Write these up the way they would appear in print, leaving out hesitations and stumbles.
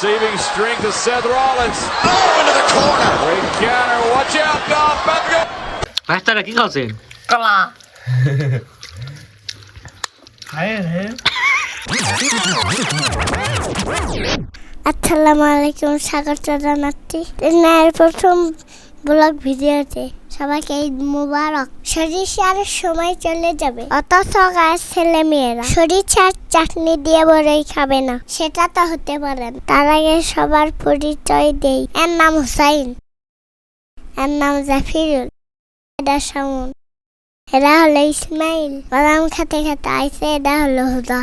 receiving strength to Seth Rollins. Oh, into the corner. Great counter. Watch out, Dolph. About to go. রাস্তাটা কি খাচ্ছেন? কলা আসসালামু আলাইকুম, স্বাগত জানাচ্ছি ন্যায়ের প্রথম ব্লগ ভিডিওতে। সবাইকে ঈদ মুবারক। সরিষার সময় চলে যাবে, অথচ গায়ের ছেলে মেয়েরা সরিষার চাটনি দিয়ে বড়ই খাবে না, সেটা তো হতে পারে না। তার আগে সবার পরিচয় দেই। এর নাম হুসাইন, এর নাম জাফিরুল, এটা শামুন, এরা হলো ইসমাইল। বাদাম খেতে খেতে আইসে, এটা হলো হুদা।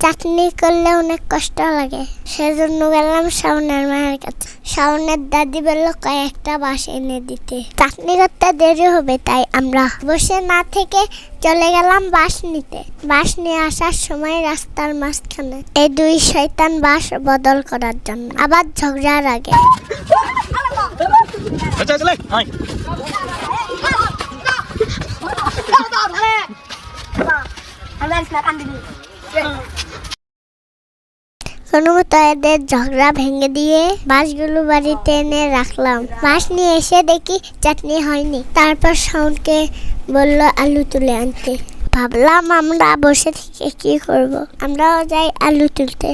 চাটনি করলে অনেক কষ্ট লাগে, সেজন্য গেলাম শাওনের মায়ের কাছে। শাওনের দাদি বলল কয়েকটা বাঁশ এনে দিতে। চাটনি করতে দেরি হবে, তাই আমরা বসে না থেকে চলে গেলাম বাঁশ নিতে। বাঁশ নিয়ে আসার সময় রাস্তার মাঝখানে এই দুই শয়তান বাঁশ বদল করার জন্য, আবার ঝগড়ার আগে। কোনো মতো এদের ঝগড়া ভেঙে দিয়ে বাঁশগুলো বাড়িতে এনে রাখলাম। বাঁশ নিয়ে এসে দেখি চাটনি হয়নি। তারপর শাওনকে বলল আলু তুলে আনতে। ভাবলাম আমরা বসে থেকে কি করব, আমরাও যাই আলু তুলতে।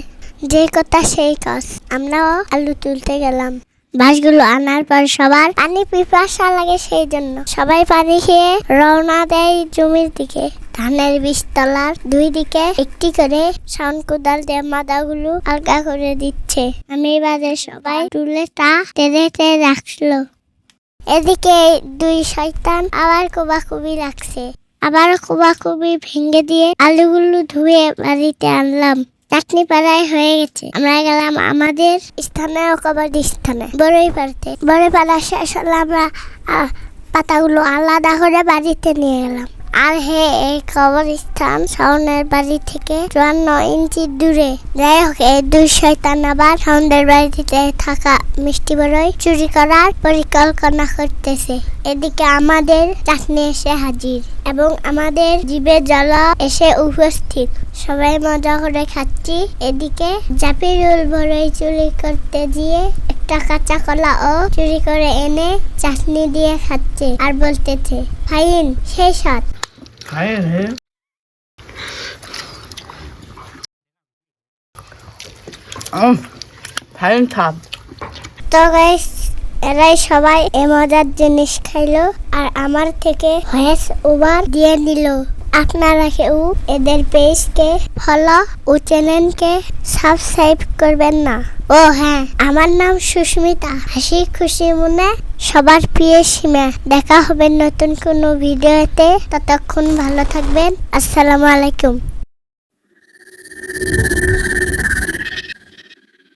যে কথা সেই কাজ, আমরাও আলু তুলতে গেলাম। বাঁশগুলো আনার পর সবার পানি পিপাসা লাগে, সেই জন্য সবাই পানি খেয়ে রওনা দেয় জমির দিকে। ধানের বীজতলার দুই দিকে একটি করে শাওন কোদাল দিয়ে মাদাগুলো আলগা করে দিচ্ছে। আমি বাদে সবাই তুলে তা টেনে টেনে রাখলো। এদিকে দুই শয়তান আবার কোবাকুবি রাখছে। আবার কোবাকুবি ভেঙে দিয়ে আলুগুলো ধুয়ে বাড়িতে আনলাম। চাটনি পাড়ায় হয়ে গেছে। আমরা গেলাম আমাদের স্থানে, কবাডি স্থানে, বড়ই পাড়াতে। বড়ই পাড়া শেষ হলে আমরা পাতাগুলো আলাদা করে বাড়িতে নিয়ে গেলাম। আর এই কবরস্থান শাওনের বাড়ি থেকে 54 ইঞ্চি দূরে। যাই হোক, এই দুই শয়তান আবার শাওনের বাড়িতে থাকা মিষ্টি বড়ই চুরি করার পরিকল্পনা করতেছে। এদিকে আমাদের চাটনি এসে হাজির এবং আমাদের জিভে জ্বালা এসে উপস্থিত। সবাই মজা করে খাচ্ছি। এদিকে জাফিরুল বড়ই চুরি করতে গিয়ে একটা কাঁচা কলা ও চুরি করে এনে চাটনি দিয়ে খাচ্ছে আর বলতেছে ফাইন, সেই স্বাদ। তো গাইস, এরাই সবাই এ মজার জিনিস খাইলো আর আমার থেকে ভয়েস ওভার দিয়ে নিল। আপনারা কেউ এদের পেজকে ফলো ও চ্যানেলকে সাবস্ক্রাইব করবেন না। ও হ্যাঁ, আমার নাম সুস্মিতা। হাসি খুশি মনে সবার প্রিয় সীমা। দেখা হবে নতুন কোনো ভিডিওতে। ততক্ষণ ভালো থাকবেন। আসসালামু আলাইকুম।